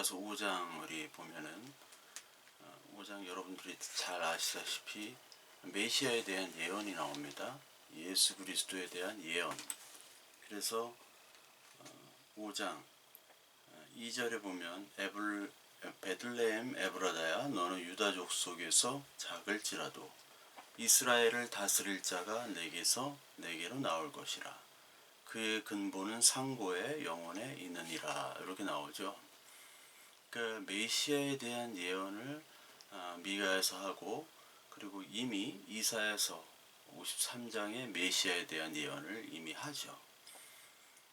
미가서 5장 우리 보면은 5장 여러분들이 잘 아시다시피 메시아에 대한 예언이 나옵니다. 예수 그리스도에 대한 예언. 그래서 5장 2절에 보면 베들레헴 에브라다야 너는 유다족 속에서 작을지라도 이스라엘을 다스릴 자가 내게로 나올 것이라. 그의 근본은 상고의 영혼에 있느니라. 이렇게 나오죠. 그 메시아에 대한 예언을 미가에서 하고, 그리고 이미 이사야서 53장의 메시아에 대한 예언을 이미 하죠.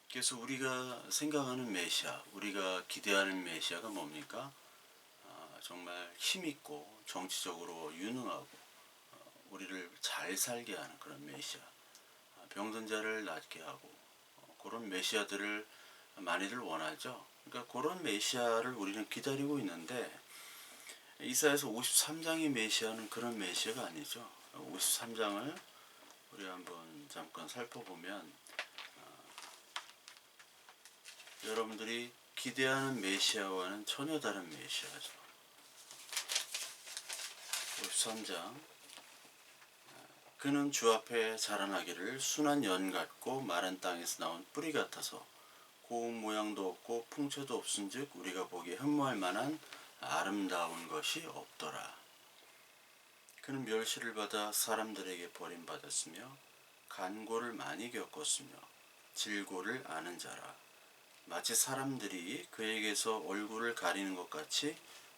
그래서 우리가 생각하는 메시아, 우리가 기대하는 메시아가 뭡니까? 정말 힘있고 정치적으로 유능하고 우리를 잘 살게 하는 그런 메시아, 병든 자를 낫게 하고 그런 메시아들을 많이들 원하죠. 그러니까 그런 메시아를 우리는 기다리고 있는데, 이사야서 53장의 메시아는 그런 메시아가 아니죠. 53장을 우리 한번 잠깐 살펴보면 여러분들이 기대하는 메시아와는 전혀 다른 메시아죠. 53장 그는 주 앞에 자라나기를 순한 연 같고 마른 땅에서 나온 뿌리 같아서 고운 모양도 없고 풍채도 없은즉 우리가 보기에 흠모할 만한 아름다운 것이 없더라. 그는 멸시를 받아 사람들에게 버림받았으며 간고를 많이 겪었으며 질고를 아는 자라. 마치 사람들이 그에게서 얼굴을 가리는 것 같이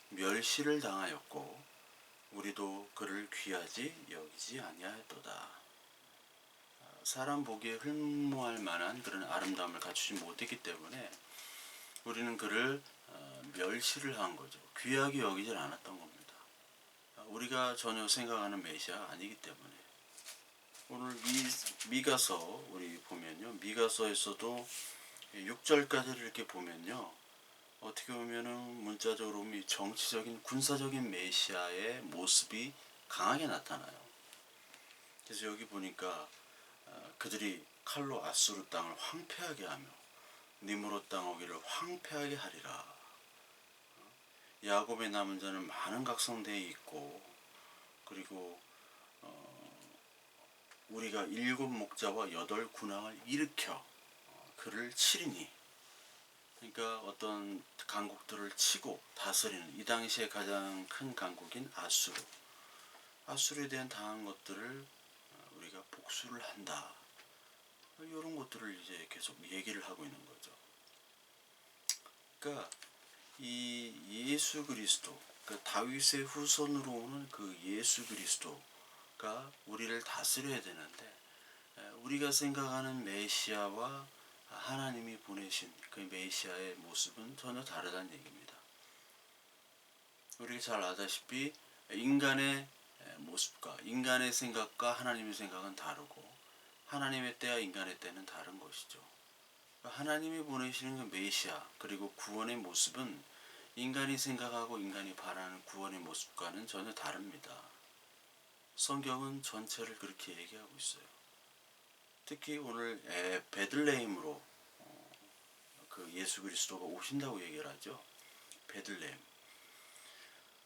멸시를 당하였고 우리도 그를 귀하지 여기지 아니하였도다. 사람 보기에 흠모할 만한 그런 아름다움을 갖추지 못했기 때문에 우리는 그를 멸시를 한 거죠. 귀하게 여기질 않았던 겁니다. 우리가 전혀 생각하는 메시아 아니기 때문에. 오늘 미가서 우리 보면요, 미가서에서도 6절까지를 이렇게 보면요, 어떻게 보면은 문자적으로 정치적인 군사적인 메시아의 모습이 강하게 나타나요. 그래서 여기 보니까 그들이 칼로 아수르 땅을 황폐하게 하며 니므롯 땅 오기를 황폐하게 하리라. 야곱의 남은 자는 많은 각성대에 있고, 그리고 우리가 7 목자와 8 군왕을 일으켜 그를 치리니, 그러니까 어떤 강국들을 치고 다스리는, 이 당시에 가장 큰 강국인 아수르에 대한 당한 것들을 우리가 복수를 한다. 이런 것들을 이제 계속 얘기를 하고 있는 거죠. 그러니까 이 예수 그리스도, 그러니까 다윗의 후손으로 오는 그 예수 그리스도가 우리를 다스려야 되는데, 우리가 생각하는 메시아와 하나님이 보내신 그 메시아의 모습은 전혀 다르다는 얘기입니다. 우리가 잘 아다시피 인간의 모습과 인간의 생각과 하나님의 생각은 다르고, 하나님의 때와 인간의 때는 다른 것이죠. 하나님이 보내시는 그 메시아, 그리고 구원의 모습은 인간이 생각하고 인간이 바라는 구원의 모습과는 전혀 다릅니다. 성경은 전체를 그렇게 얘기하고 있어요. 특히 오늘 베들레헴으로 그 예수 그리스도가 오신다고 얘기를 하죠. 베들레헴,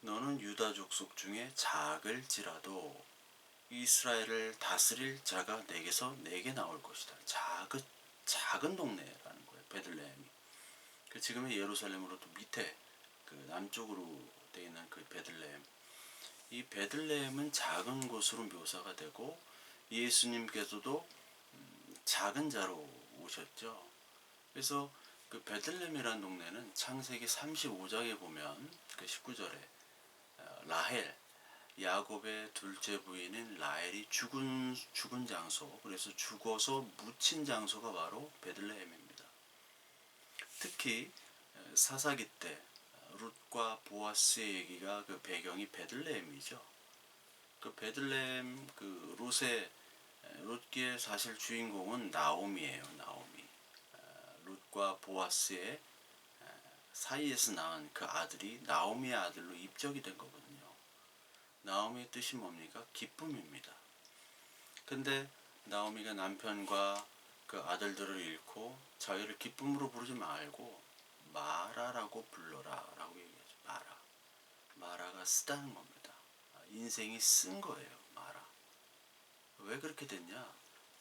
너는 유다 족속 중에 작을지라도 이스라엘을 다스릴 자가 내게 나올 것이다. 작은 동네라는 거예요, 베들레헴이. 그 지금의 예루살렘으로도 밑에 그 남쪽으로 되어 있는 그 베들레헴. 이 베들레헴은 작은 곳으로 묘사가 되고, 예수님께서도 작은 자로 오셨죠. 그래서 그 베들레헴이라는 동네는 창세기 35장에 보면 그 19절에 라헬, 야곱의 둘째 부인인 라헬이 죽은 장소, 그래서 죽어서 묻힌 장소가 바로 베들레헴입니다. 특히 사사기 때 룻과 보아스의 얘기가 그 배경이 베들레헴이죠. 그 베들레헴 그 룻기의 사실 주인공은 나오미예요. 나오미. 룻과 보아스의 사이에서 낳은 그 아들이 나오미의 아들로 입적이 된 거거든요. 나오미의 뜻이 뭡니까? 기쁨입니다. 근데 나오미가 남편과 그 아들들을 잃고 자기를 기쁨으로 부르지 말고 마라라고 불러라 라고 얘기하죠. 마라가 쓰다는 겁니다. 인생이 쓴 거예요. 마라. 왜 그렇게 됐냐?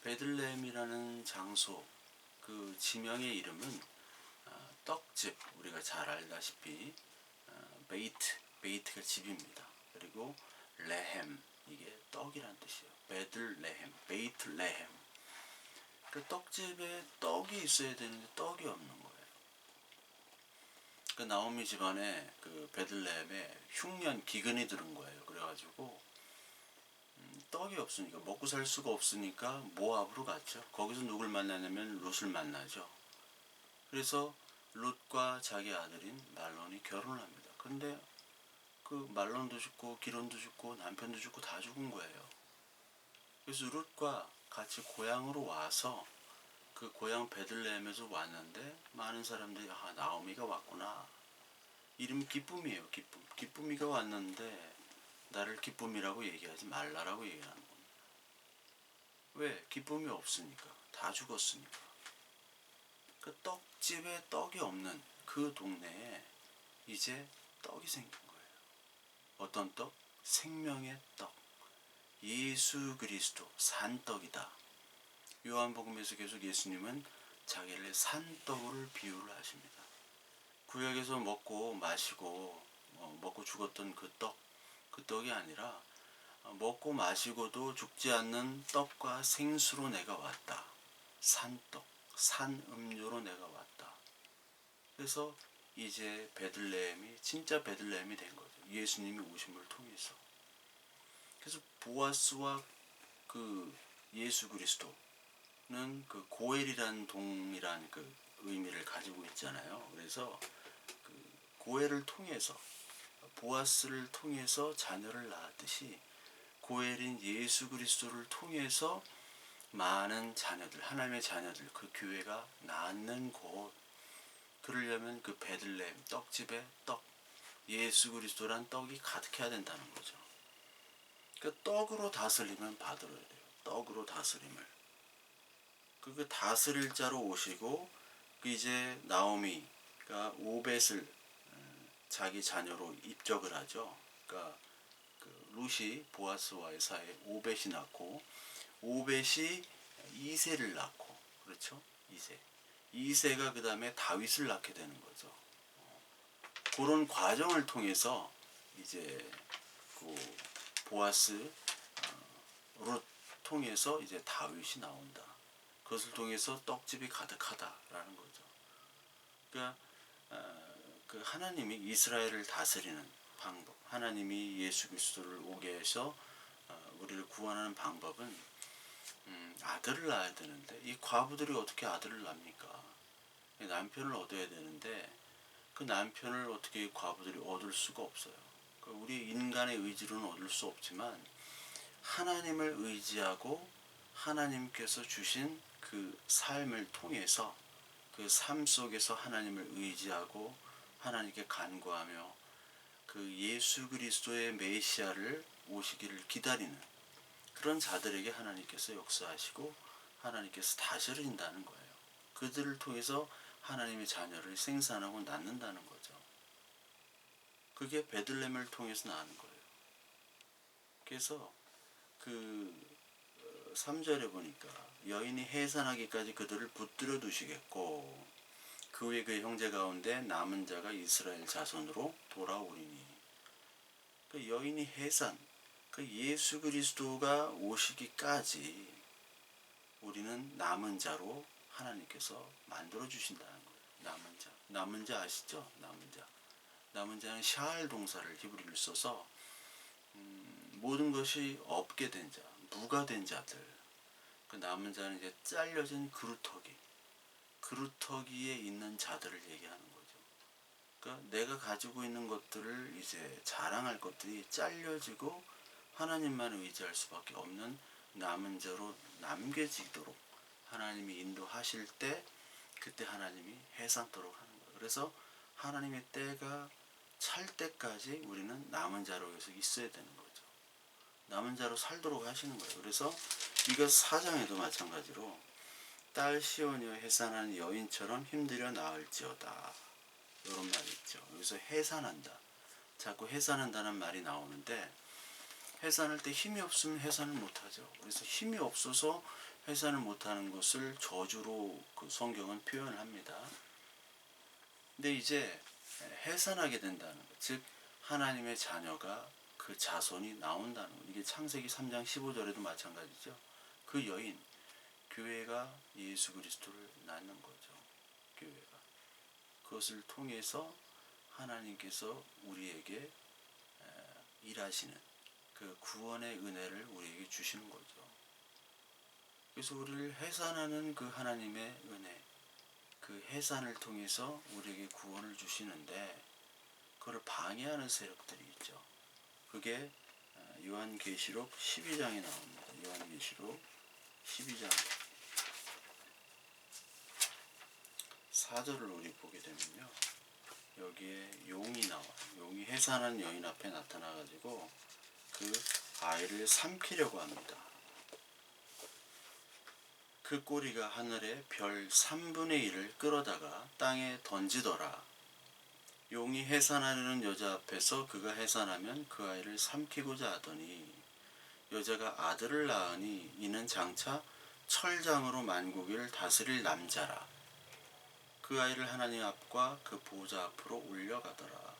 베들레헴이라는 장소, 그 지명의 이름은 떡집, 우리가 잘 알다시피 베이트가 집입니다. 그리고 레헴, 이게 떡이란 뜻이에요. 베들레헴, 베이트레헴. 그 떡집에 떡이 있어야 되는데 떡이 없는 거예요. 그 나오미 집안에 그 베들레헴에 흉년 기근이 들은 거예요. 그래가지고 떡이 없으니까, 먹고 살 수가 없으니까 모압으로 갔죠. 거기서 누굴 만나냐면 룻을 만나죠. 그래서 룻과 자기 아들인 말론이 결혼을 합니다. 근데 그 말론도 죽고 기론도 죽고 남편도 죽고 다 죽은 거예요. 그래서 룻과 같이 고향으로 와서 그 고향 베들레헴에서 왔는데 많은 사람들이 나오미가 왔구나. 이름이 기쁨이에요. 기쁨이가 왔는데 나를 기쁨이라고 얘기하지 말라라고 얘기하는 겁니다. 왜? 기쁨이 없으니까. 다 죽었으니까. 그 떡집에 떡이 없는 그 동네에 이제 떡이 생긴 거예요. 어떤 떡? 생명의 떡. 예수 그리스도 산떡이다. 요한복음에서 계속 예수님은 자기를 산떡으로 비유를 하십니다. 구약에서 먹고 마시고 먹고 죽었던 그 떡이 아니라 먹고 마시고도 죽지 않는 떡과 생수로 내가 왔다. 산떡, 산음료로 내가 왔다. 그래서 이제 베들레헴이 진짜 베들레헴이 된 거죠. 예수님이 오심을 통해서. 그래서 보아스와 그 예수 그리스도는 그 고엘이라는 동일한 그 의미를 가지고 있잖아요. 그래서 그 고엘을 통해서, 보아스를 통해서 자녀를 낳았듯이 고엘인 예수 그리스도를 통해서 많은 자녀들, 하나님의 자녀들, 그 교회가 낳는 곳. 그러려면 그 베들레헴 떡집에 떡, 예수 그리스도란 떡이 가득해야 된다는 거죠. 그 떡으로 다스림을 받으러야 돼요. 떡으로 다스림을. 그 다스릴 자로 오시고, 그 이제 나오미가 오벳을 자기 자녀로 입적을 하죠. 그러니까 그 룻이 보아스와의 사이에 오벳이 낳고, 오벳이 이새를 낳고, 그렇죠? 이새가 그 다음에 다윗을 낳게 되는 거죠. 그런 과정을 통해서 이제 그 보아스, 룻 통해서 이제 다윗이 나온다. 그것을 통해서 떡집이 가득하다라는 거죠. 그러니까 그 하나님이 이스라엘을 다스리는 방법, 하나님이 예수 그리스도를 오게 해서 우리를 구원하는 방법은 아들을 낳아야 되는데, 이 과부들이 어떻게 아들을 낳습니까? 남편을 얻어야 되는데 그 남편을 어떻게 과부들이 얻을 수가 없어요. 우리 인간의 의지로는 얻을 수 없지만 하나님을 의지하고 하나님께서 주신 그 삶을 통해서, 그 삶 속에서 하나님을 의지하고 하나님께 간구하며 그 예수 그리스도의 메시아를 오시기를 기다리는 그런 자들에게 하나님께서 역사하시고 하나님께서 다스린다는 거예요. 그들을 통해서 하나님의 자녀를 생산하고 낳는다는 거죠. 그게 베들레헴을 통해서 나는 거예요. 그래서 그 3절에 보니까 여인이 해산하기까지 그들을 붙들어 두시겠고 그 후에 그 형제 가운데 남은 자가 이스라엘 자손으로 돌아오리니. 그 여인이 해산, 그 예수 그리스도가 오시기까지 우리는 남은 자로 하나님께서 만들어 주신다는 거예요. 남은 자 아시죠? 남은 자는 샤알 동사를 히브리를 써서 모든 것이 없게 된 자, 무가 된 자들. 그 남은 자는 이제 잘려진 그루터기에 있는 자들을 얘기하는 거죠. 그러니까 내가 가지고 있는 것들을 이제 자랑할 것들이 잘려지고 하나님만 의지할 수밖에 없는 남은 자로 남겨지도록 하나님이 인도하실 때, 그때 하나님이 해산토록 하는 거예요. 그래서 하나님의 때가 찰 때까지 우리는 남은 자로 계속 있어야 되는 거죠. 남은 자로 살도록 하시는 거예요. 그래서 이것 4장에도 마찬가지로 딸 시온이여 해산한 여인처럼 힘들여 나을지어다. 이런 말이 있죠. 여기서 해산한다. 자꾸 해산한다는 말이 나오는데 해산할 때 힘이 없으면 해산을 못하죠. 그래서 힘이 없어서 해산을 못하는 것을 저주로 그 성경은 표현을 합니다. 근데 이제 해산하게 된다는 것, 즉 하나님의 자녀가 그 자손이 나온다는 것. 이게 창세기 3장 15절에도 마찬가지죠. 그 여인, 교회가 예수 그리스도를 낳는 거죠. 교회가. 그것을 통해서 하나님께서 우리에게 일하시는 그 구원의 은혜를 우리에게 주시는 거죠. 그래서 우리를 해산하는 그 하나님의 은혜, 그 해산을 통해서 우리에게 구원을 주시는데 그걸 방해하는 세력들이 있죠. 그게 요한계시록 12장에 나옵니다. 요한계시록 12장 4절을 우리 보게 되면요. 여기에 용이 나와요. 용이 해산한 여인 앞에 나타나가지고 그 아이를 삼키려고 합니다. 그 꼬리가 하늘의 별 3분의 1을 끌어다가 땅에 던지더라. 용이 해산하려는 여자 앞에서 그가 해산하면 그 아이를 삼키고자 하더니 여자가 아들을 낳으니 이는 장차 철장으로 만국을 다스릴 남자라. 그 아이를 하나님 앞과 그 보좌 앞으로 올려가더라.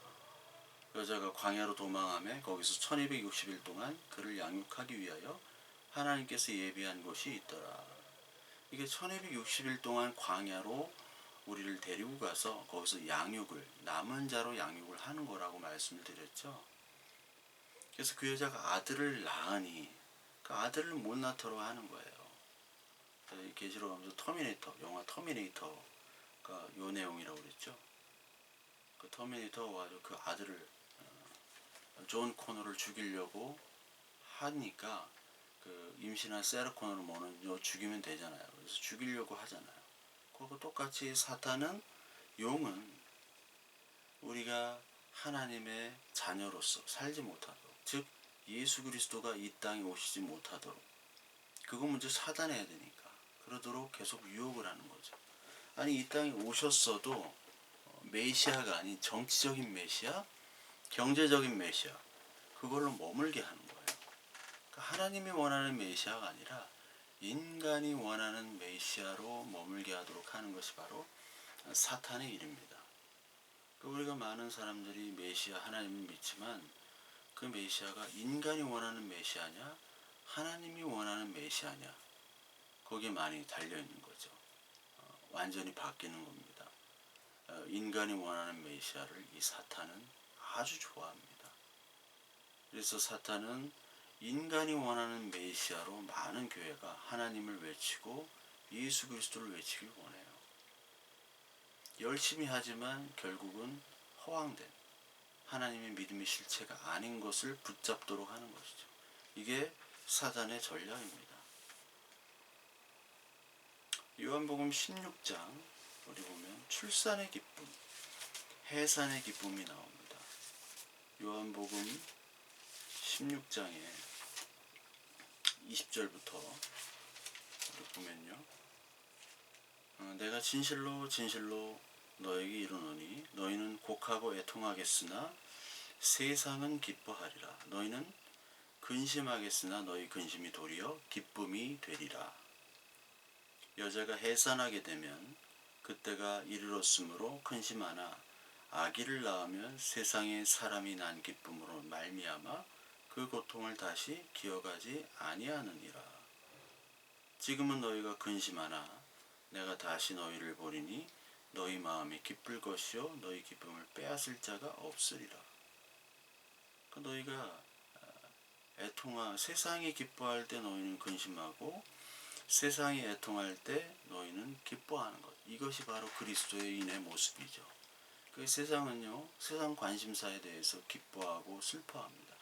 여자가 광야로 도망하며 거기서 1260일 동안 그를 양육하기 위하여 하나님께서 예비한 곳이 있더라. 이게 1260일 동안 광야로 우리를 데리고 가서 거기서 양육을, 남은 자로 양육을 하는 거라고 말씀을 드렸죠. 그래서 그 여자가 아들을 낳으니 그 아들을 못 낳도록 하는 거예요. 계시록 하면서 터미네이터, 영화 터미네이터가 요 내용이라고 그랬죠. 그 터미네이터가 와서 그 아들을 존 코너를 죽이려고 하니까 그 임신한 세라 코너를 뭐는 죽이면 되잖아요. 그래서 죽이려고 하잖아요. 그리고 똑같이 사탄은, 용은 우리가 하나님의 자녀로서 살지 못하도록, 즉 예수 그리스도가 이 땅에 오시지 못하도록, 그거 먼저 차단해야 되니까 그러도록 계속 유혹을 하는 거죠. 아니 이 땅에 오셨어도 메시아가 아닌 정치적인 메시아, 경제적인 메시아, 그걸로 머물게 하는 거예요. 그러니까 하나님이 원하는 메시아가 아니라 인간이 원하는 메시아로 머물게 하도록 하는 것이 바로 사탄의 일입니다. 그러니까 우리가 많은 사람들이 메시아 하나님을 믿지만 그 메시아가 인간이 원하는 메시아냐 하나님이 원하는 메시아냐 거기에 많이 달려있는 거죠. 완전히 바뀌는 겁니다. 인간이 원하는 메시아를 이 사탄은 아주 좋아합니다. 그래서 사탄은 인간이 원하는 메시아로 많은 교회가 하나님을 외치고 예수 그리스도를 외치길 원해요. 열심히 하지만 결국은 허황된 하나님의 믿음의 실체가 아닌 것을 붙잡도록 하는 것이죠. 이게 사단의 전략입니다. 요한복음 16장 우리 보면 출산의 기쁨, 해산의 기쁨이 나옵니다. 요한복음 16장에 20절부터 우리 보면요. 내가 진실로 진실로 너에게 이르노니 너희는 곡하고 애통하겠으나 세상은 기뻐하리라. 너희는 근심하겠으나 너희 근심이 도리어 기쁨이 되리라. 여자가 해산하게 되면 그때가 이르렀으므로 근심하나 아기를 낳으면 세상에 사람이 난 기쁨으로 말미암아 그 고통을 다시 기억하지 아니하느니라. 지금은 너희가 근심하나 내가 다시 너희를 보리니 너희 마음이 기쁠 것이요 너희 기쁨을 빼앗을 자가 없으리라. 너희가 세상이 기뻐할 때 너희는 근심하고 세상이 애통할 때 너희는 기뻐하는 것. 이것이 바로 그리스도인의 모습이죠. 그 세상은요, 세상 관심사에 대해서 기뻐하고 슬퍼합니다.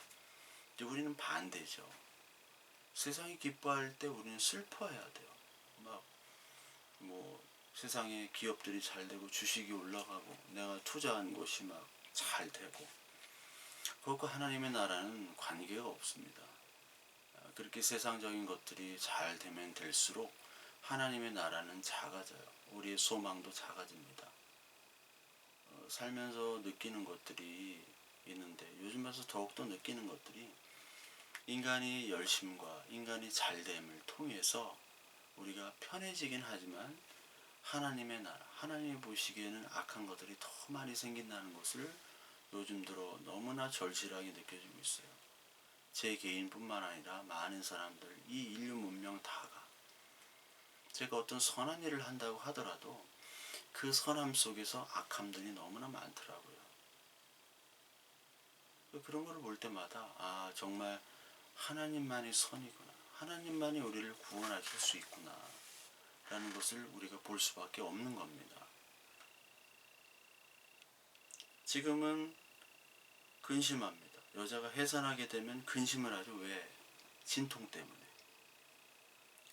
근데 우리는 반대죠. 세상이 기뻐할 때 우리는 슬퍼해야 돼요. 세상에 기업들이 잘 되고 주식이 올라가고 내가 투자한 것이 막 잘 되고 그것과 하나님의 나라는 관계가 없습니다. 그렇게 세상적인 것들이 잘 되면 될수록 하나님의 나라는 작아져요. 우리의 소망도 작아집니다. 살면서 느끼는 것들이 있는데 요즘 와서 더욱더 느끼는 것들이 인간이 열심과 인간이 잘됨을 통해서 우리가 편해지긴 하지만 하나님의 나라, 하나님이 보시기에는 악한 것들이 더 많이 생긴다는 것을 요즘 들어 너무나 절실하게 느껴지고 있어요. 제 개인뿐만 아니라 많은 사람들, 이 인류 문명 다가 제가 어떤 선한 일을 한다고 하더라도 그 선함 속에서 악함들이 너무나 많더라고요. 그런 걸 볼 때마다 정말 하나님만이 선이구나, 하나님만이 우리를 구원하실 수 있구나 라는 것을 우리가 볼 수밖에 없는 겁니다. 지금은 근심합니다. 여자가 해산하게 되면 근심을 하죠. 왜? 진통 때문에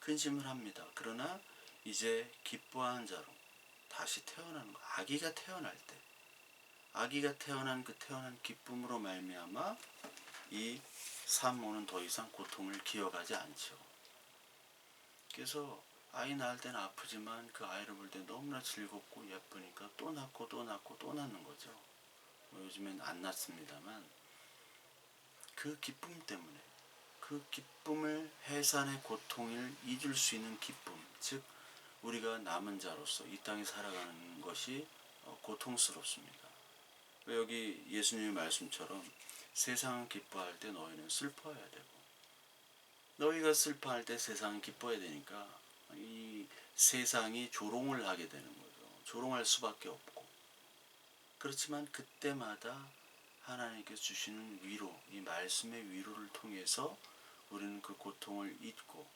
근심을 합니다. 그러나 이제 기뻐하는 자로 다시 태어나는 거, 아기가 태어난 그 태어난 기쁨으로 말미암아 이 산모는 더 이상 고통을 기어가지 않죠. 그래서 아이 낳을 때는 아프지만 그 아이를 볼 때 너무나 즐겁고 예쁘니까 또 낳고 또 낳고 또 낳는 거죠. 요즘엔 안 낳습니다만 그 기쁨 때문에, 그 기쁨을, 해산의 고통을 잊을 수 있는 기쁨, 즉 우리가 남은 자로서 이 땅에 살아가는 것이 고통스럽습니다. 여기 예수님의 말씀처럼 세상은 기뻐할 때 너희는 슬퍼해야 되고, 너희가 슬퍼할 때 세상은 기뻐해야 되니까 이 세상이 조롱을 하게 되는 거죠. 조롱할 수밖에 없고. 그렇지만 그때마다 하나님께서 주시는 위로, 이 말씀의 위로를 통해서 우리는 그 고통을 잊고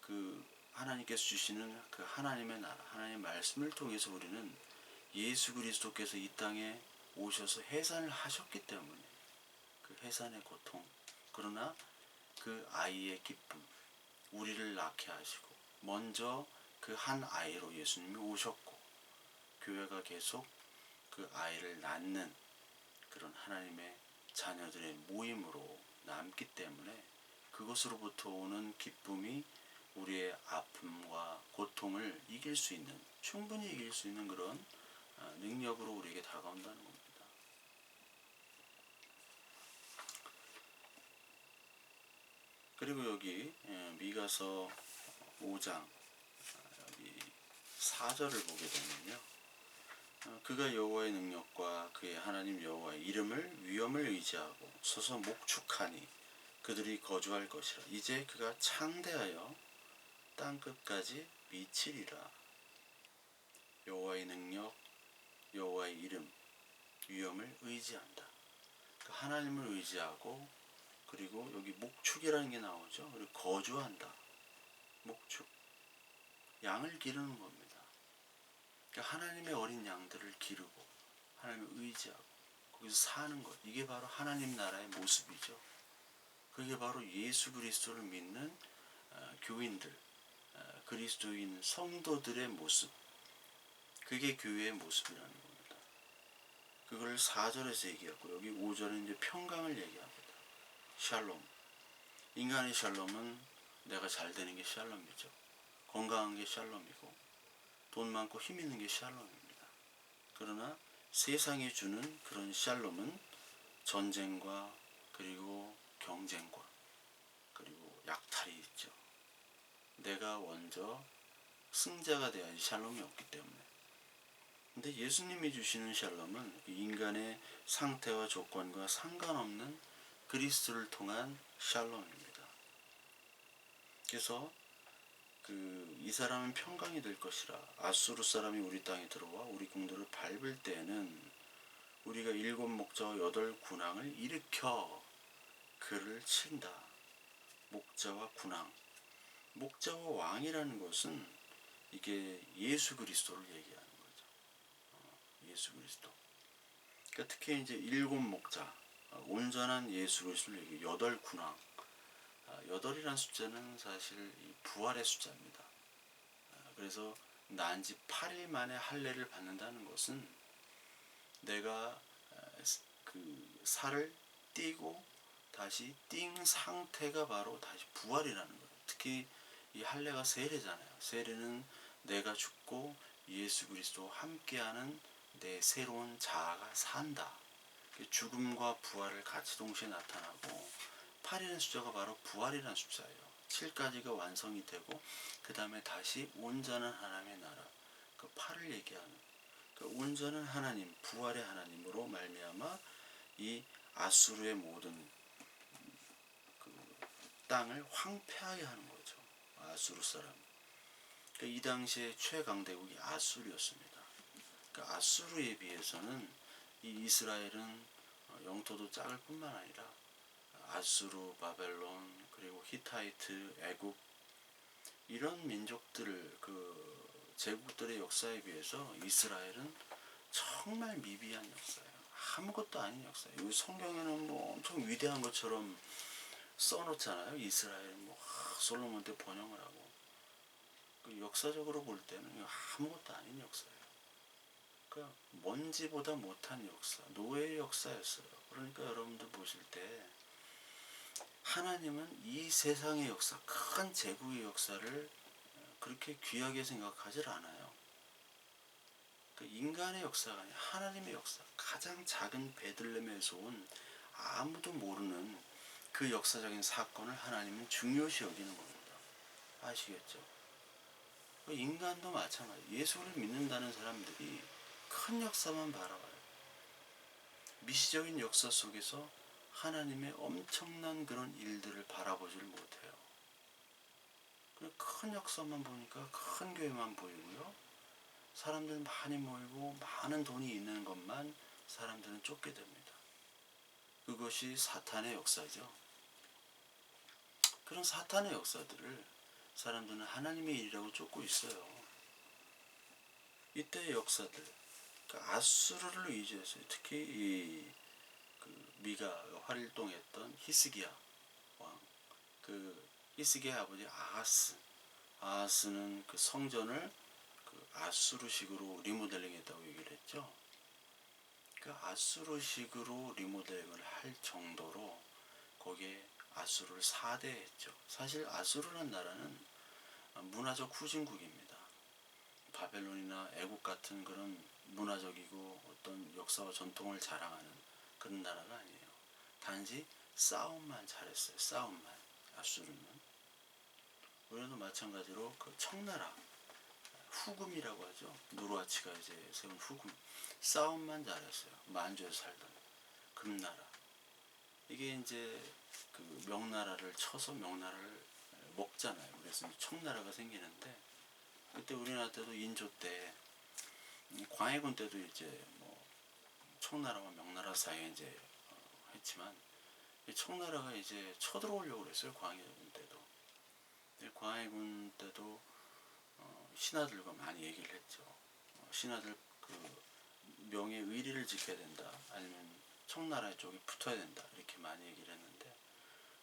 그 하나님께서 주시는 그 하나님의 나라, 하나님의 말씀을 통해서 우리는 예수 그리스도께서 이 땅에 오셔서 해산을 하셨기 때문에 그 해산의 고통, 그러나 그 아이의 기쁨, 우리를 낳게 하시고 먼저 그 한 아이로 예수님이 오셨고 교회가 계속 그 아이를 낳는 그런 하나님의 자녀들의 모임으로 남기 때문에 그것으로부터 오는 기쁨이 우리의 아픔과 고통을 이길 수 있는, 충분히 이길 수 있는 그런 능력으로 우리에게 다가온다는 겁니다. 그리고 여기 미가서 5장 여기 4절을 보게 되면요, 그가 여호와의 능력과 그의 하나님 여호와의 이름을 위엄을 의지하고 서서 목축하니 그들이 거주할 것이라. 이제 그가 창대하여 땅끝까지 미치리라. 여호와의 능력, 여호와의 이름, 위엄을 의지한다. 그 하나님을 의지하고, 그리고 여기 목축이라는 게 나오죠. 그리고 거주한다. 목축, 양을 기르는 겁니다. 그러니까 하나님의 어린 양들을 기르고 하나님을 의지하고 거기서 사는 것, 이게 바로 하나님 나라의 모습이죠. 그게 바로 예수 그리스도를 믿는 교인들, 그리스도인 성도들의 모습, 그게 교회의 모습이라는 겁니다. 그걸 4절에서 얘기하고 여기 5절은 이제 평강을 얘기합니다. 샬롬. 인간의 샬롬은 내가 잘 되는 게 샬롬이죠. 건강한 게 샬롬이고 돈 많고 힘 있는 게 샬롬입니다. 그러나 세상이 주는 그런 샬롬은 전쟁과 그리고 경쟁과 그리고 약탈이 있죠. 내가 먼저 승자가 돼야지 샬롬이 없기 때문에. 근데 예수님이 주시는 샬롬은 인간의 상태와 조건과 상관없는 그리스도를 통한 샬롬입니다. 그래서 이 사람은 평강이 될 것이라. 아수르 사람이 우리 땅에 들어와 우리 궁들을 밟을 때에는 우리가 7 목자와 8 군왕을 일으켜 그를 친다. 목자와 군왕. 목자와 왕이라는 것은 이게 예수 그리스도를 얘기하는 거죠. 예수 그리스도. 그러니까 특히 이제 7 목자, 온전한 예수 그리스도를 얘기해. 8 군왕. 8이라는 숫자는 사실 부활의 숫자입니다. 그래서 난 지 8일 만에 할례를 받는다는 것은 내가 그 살을 띄고 다시 띵 상태가 바로 다시 부활이라는 거예요. 특히 이 할례가 세례잖아요. 세례는 내가 죽고 예수 그리스도와 함께하는 내 새로운 자아가 산다. 죽음과 부활을 같이 동시에 나타나고 8이라는 숫자가 바로 부활이라는 숫자예요. 7까지가 완성이 되고 그 다음에 다시 온전한 하나님의 나라, 그 8을 얘기하는 그 온전한 하나님, 부활의 하나님으로 말미암아 이 아수르의 모든 그 땅을 황폐하게 하는 거죠. 아수르 사람. 이 당시에 최강대국이 아수르였습니다. 아수르에 비해서는 이 이스라엘은 영토도 작을 뿐만 아니라 아수르, 바벨론, 그리고 히타이트, 애굽 이런 민족들 그 제국들의 역사에 비해서 이스라엘은 정말 미비한 역사예요. 아무것도 아닌 역사예요. 여기 성경에는 뭐 엄청 위대한 것처럼 써놓잖아요. 이스라엘은 뭐 솔로몬 때 번영을 하고 그 역사적으로 볼 때는 아무것도 아닌 역사예요. 그러니까 먼지보다 못한 역사, 노예의 역사였어요. 그러니까 여러분들 보실 때 하나님은 이 세상의 역사, 큰 제국의 역사를 그렇게 귀하게 생각하질 않아요. 그 인간의 역사가 아니라 하나님의 역사, 가장 작은 베들레헴에서 온 아무도 모르는 그 역사적인 사건을 하나님은 중요시 여기는 겁니다. 아시겠죠? 인간도 마찬가지. 예수를 믿는다는 사람들이 큰 역사만 바라봐요. 미시적인 역사 속에서 하나님의 엄청난 그런 일들을 바라보질 못해요. 큰 역사만 보니까 큰 교회만 보이고요. 사람들 많이 모이고 많은 돈이 있는 것만 사람들은 쫓게 됩니다. 그것이 사탄의 역사죠. 그런 사탄의 역사들을 사람들은 하나님의 일이라고 쫓고 있어요. 이때의 역사들, 아수르를 위주해서 특히 미가 활동했던 히스기야 왕, 히스기야 아버지 아하스는 그 성전을 아수르식으로 리모델링했다고 얘기를 했죠. 아수르식으로 리모델링을 할 정도로 거기에 아수르를 4대했죠. 사실 아수르라는 나라는 문화적 후진국입니다. 바벨론이나 애국 같은 그런 문화적이고 어떤 역사와 전통을 자랑하는 그런 나라가 아니에요. 단지 싸움만 잘했어요. 싸움만. 아수르는. 우리도 마찬가지로 그 청나라 후금이라고 하죠. 누르하치가 이제 세운 후금. 싸움만 잘했어요. 만주에서 살던 금나라. 이게 이제 그 명나라를 쳐서 명나라를 먹잖아요. 그래서 청나라가 생기는데 그때 우리나라 때도 인조 때 광해군 때도 이제 뭐 청나라와 명나라 사이에 이제 했지만 청나라가 이제 쳐들어오려고 그랬어요. 광해군 때도. 광해군 때도 신하들과 많이 얘기를 했죠. 신하들 그 명예 의리를 지켜야 된다. 아니면 청나라 쪽에 붙어야 된다. 이렇게 많이 얘기를 했는데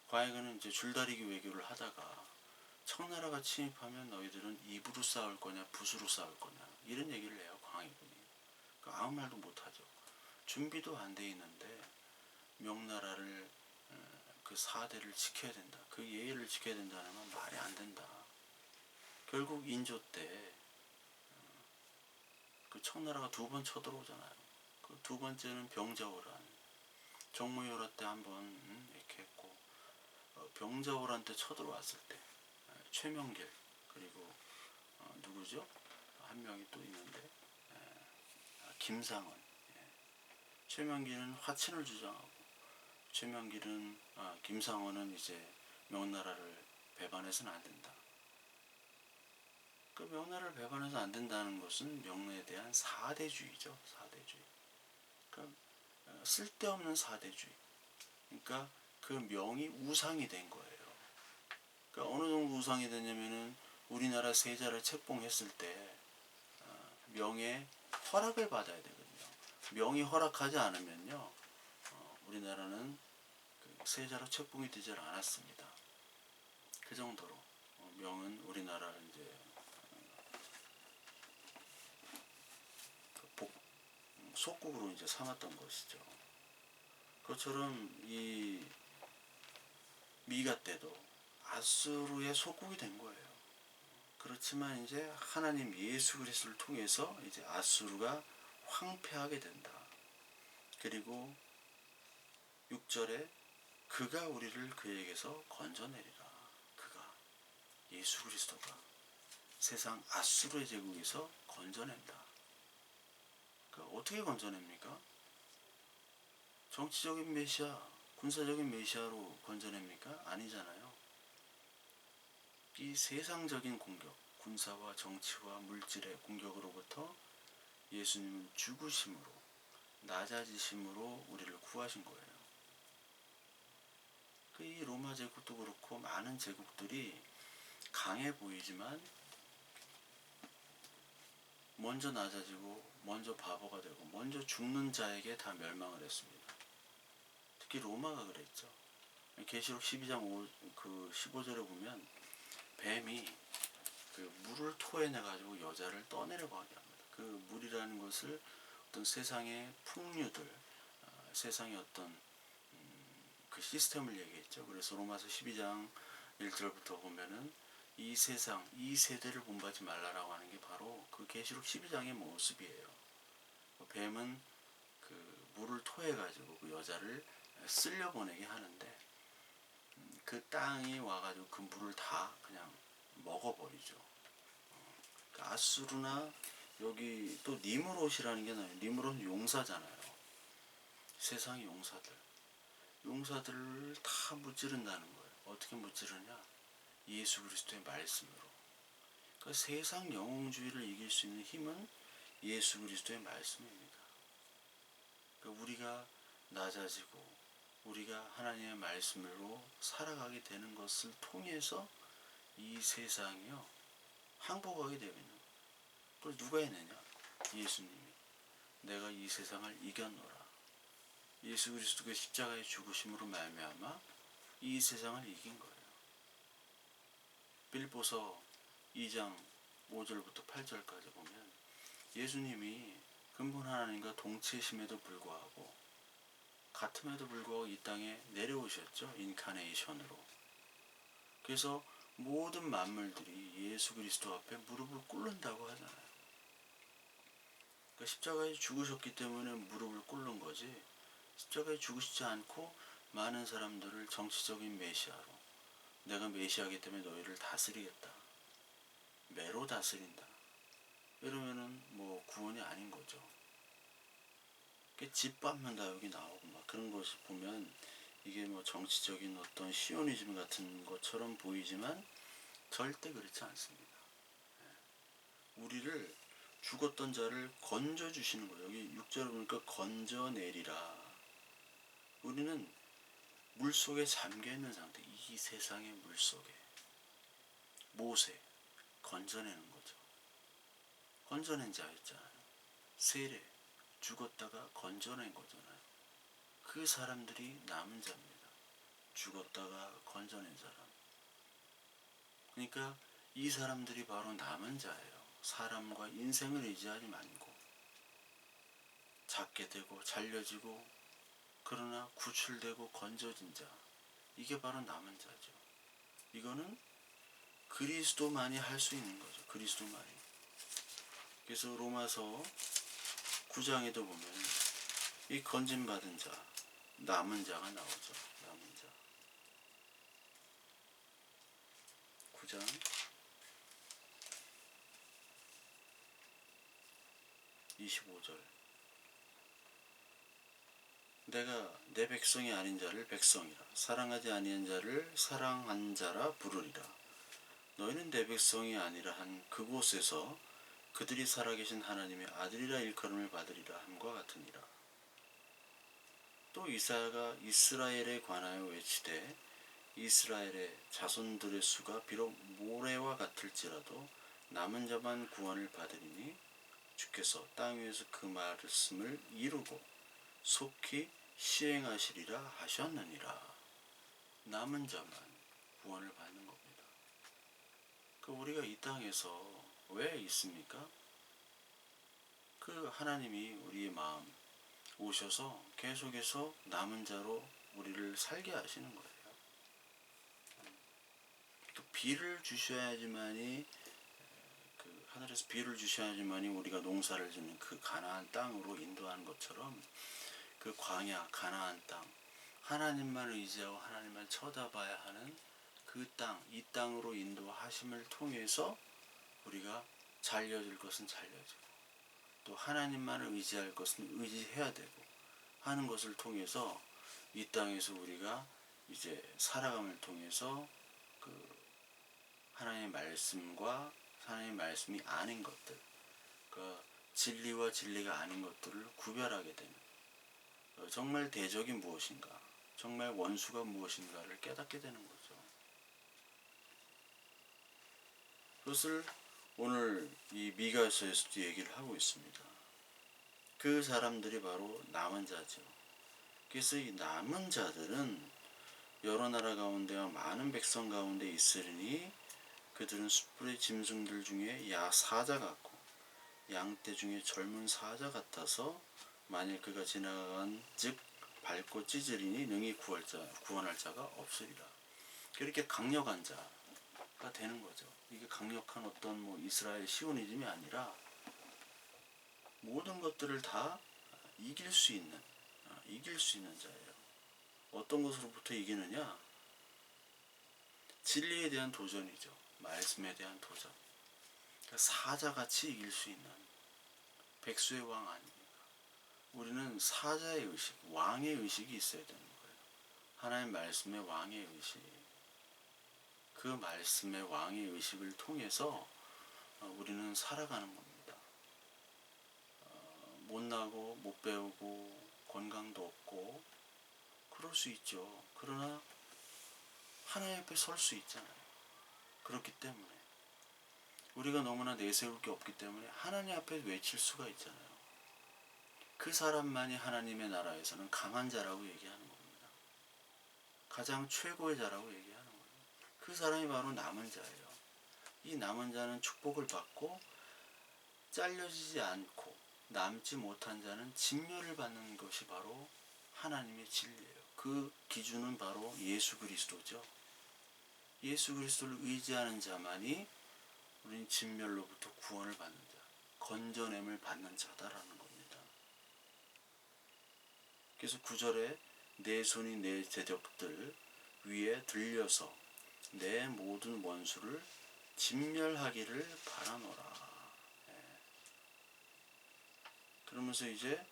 광해군은 이제 줄다리기 외교를 하다가 청나라가 침입하면 너희들은 입으로 싸울 거냐 붓으로 싸울 거냐 이런 얘기를 해요. 광해군이. 그러니까 아무 말도 못하죠. 준비도 안 돼 있는데 명나라를 그 4대를 지켜야 된다. 그 예의를 지켜야 된다는 건 말이 안 된다. 결국 인조 때 그 청나라가 2번 쳐들어오잖아요. 그 2번째는 병자호란. 정무여러 때 한번 이렇게 했고 병자호란 때 쳐들어왔을 때 최명길 그리고 누구죠? 한 명이 또 있는데 김상원. 최명길은 화친을 주장하고 김상원은 이제 명나라를 배반해서는 안 된다. 그 명나라를 배반해서 안 된다는 것은 명나라에 대한 사대주의죠. 사대주의. 그러니까 쓸데없는 사대주의. 그러니까 그 명이 우상이 된 거예요. 그러니까 어느 정도 우상이 되냐면은 우리나라 세자를 책봉했을 때 명의 허락을 받아야 되거든요. 명이 허락하지 않으면요, 우리나라는 그 세자로 책봉이 되질 않았습니다. 그 정도로 명은 우리나라 이제 속국으로 이제 삼았던 것이죠. 그것처럼 이 미가 때도 아수르의 속국이 된 거예요. 그렇지만 이제 하나님 예수 그리스도를 통해서 이제 아수르가 황폐하게 된다. 그리고 6절에 그가 우리를 그에게서 건져내리라. 그가, 예수 그리스도가 세상 앗수르의 제국에서 건져낸다. 그러니까 어떻게 건져냅니까? 정치적인 메시아, 군사적인 메시아로 건져냅니까? 아니잖아요. 이 세상적인 공격, 군사와 정치와 물질의 공격으로부터 예수님은 죽으심으로, 낮아지심으로 우리를 구하신 거예요. 이 로마 제국도 그렇고 많은 제국들이 강해 보이지만 먼저 낮아지고 먼저 바보가 되고 먼저 죽는 자에게 다 멸망을 했습니다. 특히 로마가 그랬죠. 계시록 12장 15절에 보면 뱀이 그 물을 토해내 가지고 여자를 떠내려가게 합니다. 그 물이라는 것을 어떤 세상의 풍류들, 세상의 어떤 그 시스템을 얘기했죠. 그래서 로마서 12장 1절부터 보면은 이 세상, 이 세대를 본받지 말라라고 하는 게 바로 그 계시록 12장의 모습이에요. 뱀은 그 물을 토해 가지고 그 여자를 쓸려 보내게 하는데 그 땅이 와가지고 그 물을 다 그냥 먹어버리죠. 그러니까 아수르나 여기 또 니무롯이라는 게 나와요. 니무롯은 용사잖아요. 세상의 용사들을 다 무찌른다는 거예요. 어떻게 무찌르냐? 예수 그리스도의 말씀으로. 그러니까 세상 영웅주의를 이길 수 있는 힘은 예수 그리스도의 말씀입니다. 그러니까 우리가 낮아지고 우리가 하나님의 말씀으로 살아가게 되는 것을 통해서 이 세상이요 항복하게 되어 있는 거예요. 그걸 누가 해내냐? 예수님이. 내가 이 세상을 이겼노라. 예수 그리스도의 십자가의 죽으심으로 말미암아 이 세상을 이긴 거예요. 빌보서 2장 5절부터 8절까지 보면 예수님이 근본 하나님과 동체심에도 불구하고 같음에도 불구하고 이 땅에 내려오셨죠. 인카네이션으로. 그래서 모든 만물들이 예수 그리스도 앞에 무릎을 꿇는다고 하잖아요. 그러니까 십자가에 죽으셨기 때문에 무릎을 꿇는 거지, 십자가에 죽으시지 않고 많은 사람들을 정치적인 메시아로, 내가 메시아이기 때문에 너희를 다스리겠다, 매로 다스린다, 이러면은 뭐 구원이 아닌 거죠. 짓밟는다 여기 나오고 막 그런 것이 보면 이게 뭐 정치적인 어떤 시오니즘 같은 것처럼 보이지만 절대 그렇지 않습니다. 우리를 죽었던 자를 건져주시는 거예요. 여기 6절을 보니까 건져내리라. 우리는 물속에 잠겨있는 상태, 이 세상의 물속에 모세 건져내는 거죠. 건져낸 자였잖아요. 세례 죽었다가 건져낸 거잖아요. 그 사람들이 남은 자입니다. 죽었다가 건져낸 사람. 그러니까 이 사람들이 바로 남은 자예요. 사람과 인생을 의지하지 말고 작게 되고 잘려지고 그러나 구출되고 건져진 자, 이게 바로 남은 자죠. 이거는 그리스도만이 할 수 있는 거죠. 그리스도만이. 그래서 로마서 9장에도 보면 이 건진받은 자, 남은 자가 나오죠. 남은 자. 9장 25절. 내가 내 백성이 아닌 자를 백성이라, 사랑하지 아니한 자를 사랑한 자라 부르리라. 너희는 내 백성이 아니라 한 그곳에서 그들이 살아계신 하나님의 아들이라 일컬음을 받으리라 함과 같으니라. 또 이사야가 이스라엘에 관하여 외치되 이스라엘의 자손들의 수가 비록 모래와 같을지라도 남은 자만 구원을 받으리니 주께서 땅 위에서 그 말씀을 이루고 속히 시행하시리라 하셨느니라. 남은 자만 구원을 받는 겁니다. 우리가 이 땅에서 왜 있습니까? 하나님이 우리의 마음 오셔서 계속해서 남은 자로 우리를 살게 하시는 거예요. 또 비를 주셔야지만이 하늘에서 비를 주셔야지만이 우리가 농사를 짓는 그 가나안 땅으로 인도하는 것처럼 그 광야 가나안 땅, 하나님만 의지하고 하나님만 쳐다봐야 하는 그 땅, 이 땅으로 인도하심을 통해서 우리가 잘려질 것은 잘려지고 또 하나님만을 의지할 것은 의지해야 되고 하는 것을 통해서 이 땅에서 우리가 이제 살아감을 통해서 그 하나님의 말씀과 하나님의 말씀이 아닌 것들, 그 진리와 진리가 아닌 것들을 구별하게 되는, 정말 대적이 무엇인가, 정말 원수가 무엇인가를 깨닫게 되는 거죠. 그것을 오늘 이 미가서에서도 얘기를 하고 있습니다. 그 사람들이 바로 남은 자죠. 그래서 이 남은 자들은 여러 나라 가운데와 많은 백성 가운데 있으리니 그들은 숯불의 짐승들 중에 사자 같고 양떼 중에 젊은 사자 같아서 만일 그가 지나간 즉 밟고 찢으리니 능히 구원할 자가 없으리라. 그렇게 강력한 자가 되는 거죠. 이게 강력한 어떤 이스라엘 시오니즘이 아니라 모든 것들을 다 이길 수 있는 자예요. 어떤 것으로부터 이기느냐? 진리에 대한 도전이죠. 말씀에 대한 도전. 그러니까 사자같이 이길 수 있는 백수의 왕 아닙니까? 우리는 사자의 의식, 왕의 의식이 있어야 되는 거예요. 하나님 말씀의 왕의 의식. 그 말씀의 왕의 의식을 통해서 우리는 살아가는 겁니다. 못나고 못 배우고 건강도 없고 그럴 수 있죠. 그러나 하나님 앞에 설 수 있잖아요. 그렇기 때문에 우리가 너무나 내세울 게 없기 때문에 하나님 앞에 외칠 수가 있잖아요. 그 사람만이 하나님의 나라에서는 강한 자라고 얘기하는 겁니다. 가장 최고의 자라고 얘기하는 거예요. 그 사람이 바로 남은 자예요. 이 남은 자는 축복을 받고 잘려지지 않고 남지 못한 자는 진멸을 받는 것이 바로 하나님의 진리예요. 그 기준은 바로 예수 그리스도죠. 예수 그리스도를 의지하는 자만이 우리는 진멸로부터 구원을 받는 자, 건져냄을 받는 자다라는 겁니다. 그래서 9절에 내 손이 내 대적들 위에 들려서 내 모든 원수를 진멸하기를 바라노라. 그러면서 이제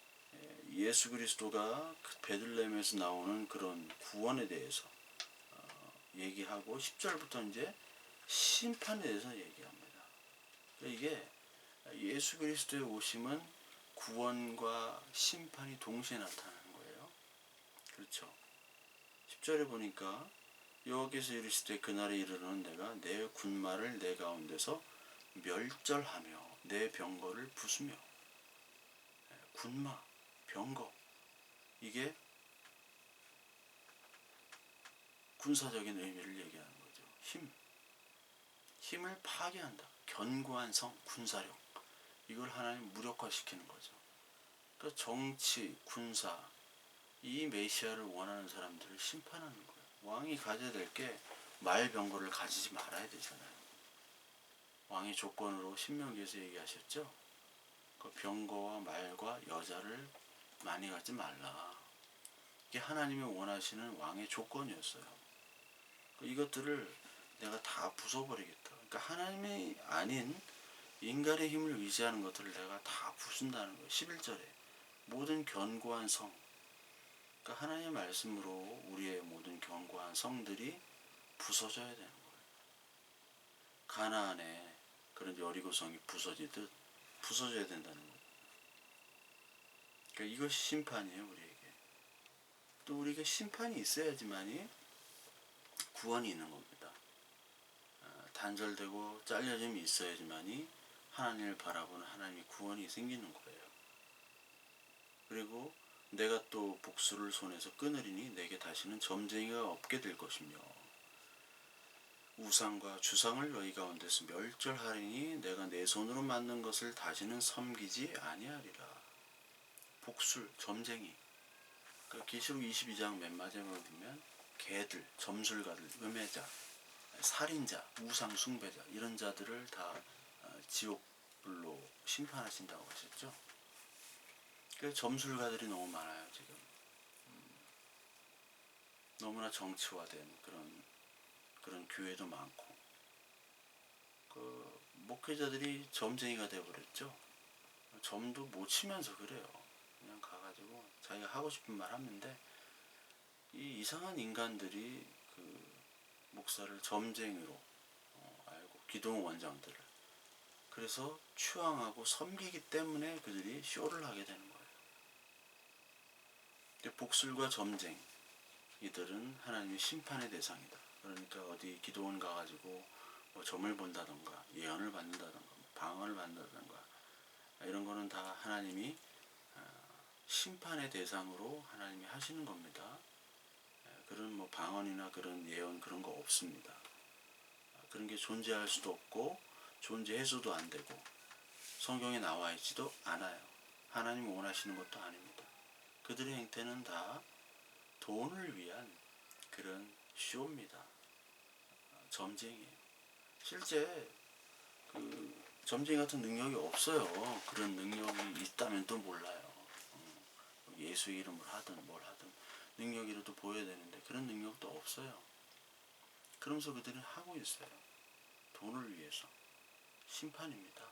예수 그리스도가 베들레헴에서 나오는 그런 구원에 대해서 얘기하고 10절부터 이제 심판에 대해서 얘기합니다. 이게 예수 그리스도의 오심은 구원과 심판이 동시에 나타나는 거예요. 그렇죠. 10절에 보니까 여호와께서 이르시되 그날에 이르러는 내가 내 군마를 내 가운데서 멸절하며 내 병거를 부수며. 군마, 병거, 이게 군사적인 의미를 얘기하는 거죠. 힘을 파괴한다. 견고한 성, 군사력, 이걸 하나님 무력화시키는 거죠. 그러니까 정치, 군사, 이 메시아를 원하는 사람들을 심판하는 거예요. 왕이 가져야 될 게 말병거를 가지지 말아야 되잖아요. 왕의 조건으로 신명기에서 얘기하셨죠. 그 병거와 말과 여자를 많이 가지 말라. 이게 하나님이 원하시는 왕의 조건이었어요. 이것들을 내가 다 부숴버리겠다. 그러니까 하나님이 아닌 인간의 힘을 의지하는 것들을 내가 다 부순다는 거예요. 11절에 모든 견고한 성, 그러니까 하나님의 말씀으로 우리의 모든 견고한 성들이 부서져야 되는 거예요. 가나안에 그런 여리고성이 부서지듯 부서져야 된다는 거예요. 그러니까 이것이 심판이에요, 우리에게. 또 우리가 심판이 있어야지만이 구원이 있는 겁니다. 단절되고 잘려짐이 있어야지만이 하나님을 바라보는 하나님의 구원이 생기는 거예요. 그리고 내가 또 복수를 손에서 끊으리니 내게 다시는 점쟁이가 없게 될 것이며 우상과 주상을 너희 가운데서 멸절하리니 내가 내 손으로 만든 것을 다시는 섬기지 아니하리라. 복술, 점쟁이. 그러니까 계시록 22장 맨 마지막에 보면 개들, 점술가들, 음해자, 살인자, 우상 숭배자 이런 자들을 다 지옥 불로 심판하신다고 하셨죠. 그 점술가들이 너무 많아요 지금. 너무나 정치화된 그런 교회도 많고, 그 목회자들이 점쟁이가 되어버렸죠. 점도 못 치면서 그래요. 그냥 가가지고 자기가 하고 싶은 말 하는데, 이 이상한 인간들이 그 목사를 점쟁이로 알고, 기동 원장들을, 그래서 추앙하고 섬기기 때문에 그들이 쇼를 하게 되는 거예요. 근데 복술과 점쟁이, 이들은 하나님의 심판의 대상이다. 그러니까 어디 기도원 가가지고 뭐 점을 본다던가 예언을 받는다던가 뭐 방언을 받는다던가 이런 거는 다 하나님이 심판의 대상으로 하나님이 하시는 겁니다. 그런 뭐 방언이나 그런 예언 그런 거 없습니다. 그런 게 존재할 수도 없고 존재해서도 안 되고 성경에 나와 있지도 않아요. 하나님 원하시는 것도 아닙니다. 그들의 행태는 다 돈을 위한 그런 쇼입니다. 점쟁이에요. 실제 그 점쟁이 같은 능력이 없어요. 그런 능력이 있다면 또 몰라요. 예수의 이름을 하든 뭘 하든 능력이라도 보여야 되는데 그런 능력도 없어요. 그러면서 그들은 하고 있어요. 돈을 위해서. 심판입니다.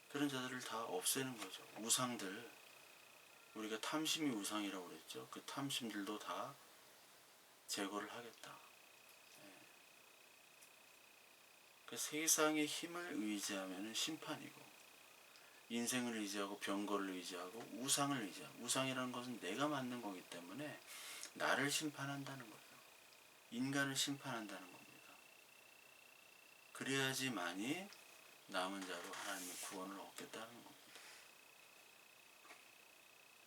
그런 자들을 다 없애는 거죠. 우상들, 우리가 탐심이 우상이라고 그랬죠. 그 탐심들도 다 제거를 하겠다. 그 세상의 힘을 의지하면 심판이고, 인생을 의지하고 병거를 의지하고 우상을 의지하고, 우상이라는 것은 내가 만든 거기 때문에 나를 심판한다는 거예요. 인간을 심판한다는 겁니다. 그래야지만이 남은 자로 하나님의 구원을 얻겠다는 겁니다.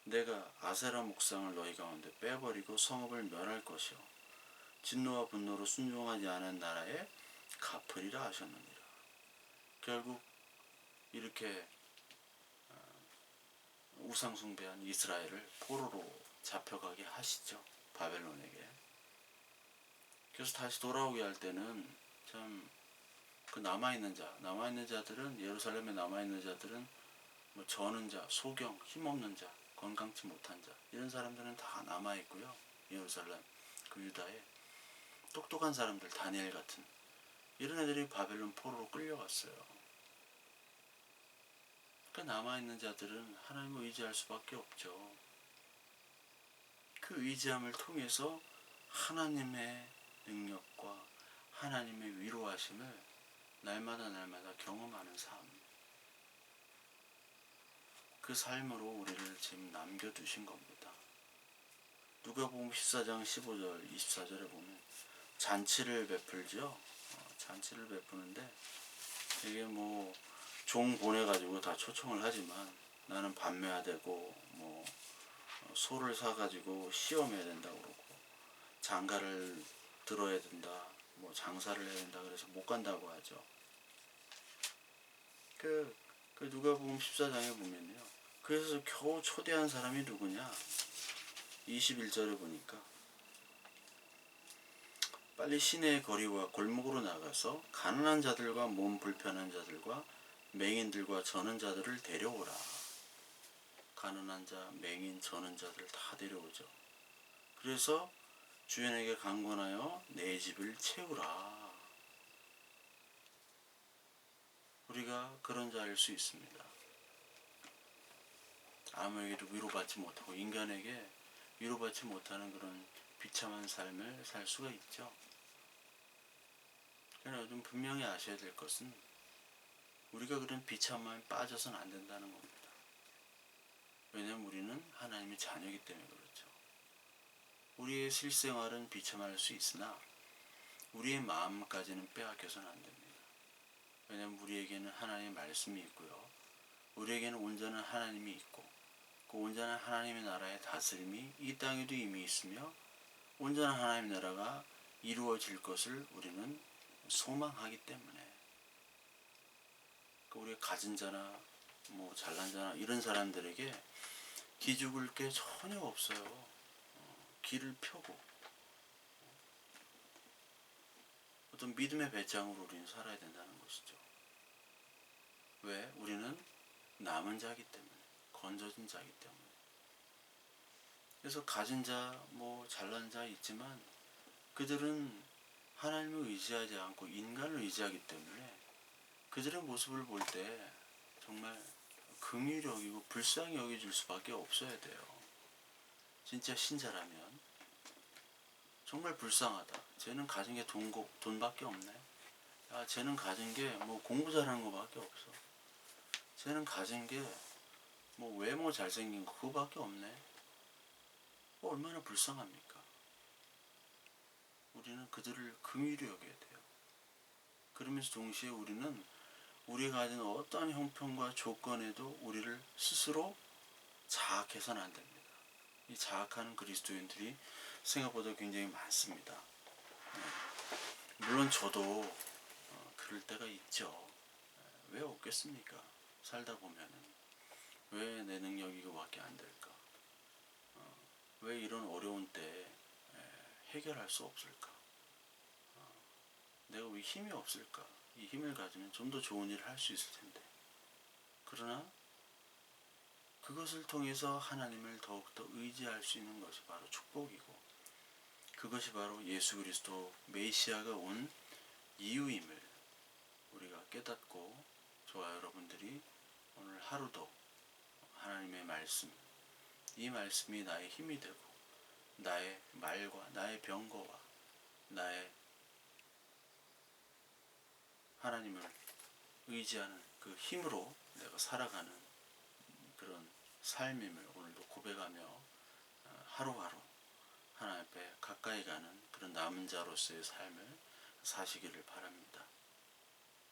내가 아세라 목상을 너희 가운데 빼버리고 성읍을 멸할 것이요 진노와 분노로 순종하지 않은 나라에 갚으리라 하셨느니라. 결국 이렇게 우상숭배한 이스라엘을 포로로 잡혀가게 하시죠. 바벨론에게. 그래서 다시 돌아오게 할 때는 참 그 남아있는 자들은, 예루살렘에 남아있는 자들은 뭐 저는 자, 소경, 힘없는 자, 건강치 못한 자, 이런 사람들은 다 남아있고요. 예루살렘, 그 유다에 똑똑한 사람들, 다니엘 같은 이런 애들이 바벨론 포로로 끌려갔어요. 그 남아있는 자들은 하나님을 의지할 수밖에 없죠. 그 의지함을 통해서 하나님의 능력과 하나님의 위로하심을 날마다 경험하는 삶, 그 삶으로 우리를 지금 남겨두신 겁니다. 누가복음 14장 15절 24절에 보면 잔치를 베풀죠. 잔치를 베푸는데 이게 뭐 종 보내가지고 다 초청을 하지만 나는 밤매야 되고 뭐 소를 사가지고 시험해야 된다고 그러고 장가를 들어야 된다, 뭐 장사를 해야 된다 그래서 못 간다고 하죠. 그 누가복음 14장에 보면요. 그래서 겨우 초대한 사람이 누구냐? 21절에 보니까 빨리 시내의 거리와 골목으로 나가서 가난한 자들과 몸 불편한 자들과 맹인들과 저는 자들을 데려오라. 가난한 자, 맹인, 저는 자들 다 데려오죠. 그래서 주인에게 강권하여 내 집을 채우라. 우리가 그런 자일 수 있습니다. 아무에게도 위로받지 못하고 인간에게 위로받지 못하는 그런 비참한 삶을 살 수가 있죠. 그러나 요즘 분명히 아셔야 될 것은 우리가 그런 비참함에 빠져서는 안 된다는 겁니다. 왜냐하면 우리는 하나님의 자녀이기 때문에 그렇죠. 우리의 실생활은 비참할 수 있으나 우리의 마음까지는 빼앗겨서는 안 됩니다. 왜냐하면 우리에게는 하나님의 말씀이 있고요. 우리에게는 온전한 하나님이 있고 그 온전한 하나님의 나라의 다스림이 이 땅에도 이미 있으며 온전한 하나님의 나라가 이루어질 것을 우리는 소망하기 때문에 우리가 가진 자나 뭐 잘난 자나 이런 사람들에게 기죽을 게 전혀 없어요. 길을 펴고 어떤 믿음의 배짱으로 우리는 살아야 된다는 것이죠. 왜? 우리는 남은 자이기 때문에, 건져진 자이기 때문에. 그래서 가진 자, 뭐 잘난 자 있지만 그들은 하나님을 의지하지 않고 인간을 의지하기 때문에 그들의 모습을 볼 때 정말 긍휼히 여기고 불쌍히 여겨줄 수밖에 없어야 돼요. 진짜 신자라면 정말 불쌍하다. 쟤는 가진 게 돈밖에 없네. 야, 쟤는 가진 게 뭐 공부 잘하는 거밖에 없어. 쟤는 가진 게 뭐 외모 잘생긴 거 그거밖에 없네. 얼마나 불쌍합니까? 우리는 그들을 긍휼히 여겨야 돼요. 그러면서 동시에 우리는 우리가 가진 어떠한 형편과 조건에도 우리를 스스로 자학해서는 안 됩니다. 이 자학하는 그리스도인들이 생각보다 굉장히 많습니다. 물론 저도 그럴 때가 있죠. 왜 없겠습니까? 살다 보면은 왜 내 능력이 이거밖에 안 될까? 왜 이런 어려운 때 해결할 수 없을까? 내가 왜 힘이 없을까? 이 힘을 가지면 좀 더 좋은 일을 할 수 있을 텐데. 그러나 그것을 통해서 하나님을 더욱더 의지할 수 있는 것이 바로 축복이고, 그것이 바로 예수 그리스도 메시아가 온 이유임을 우리가 깨닫고, 저와 여러분들이 오늘 하루도 하나님의 말씀, 이 말씀이 나의 힘이 되고 나의 말과 나의 병거와 나의 하나님을 의지하는 그 힘으로 내가 살아가는 그런 삶임을 오늘도 고백하며 하루하루 하나님 앞에 가까이 가는 그런 남은 자로서의 삶을 사시기를 바랍니다.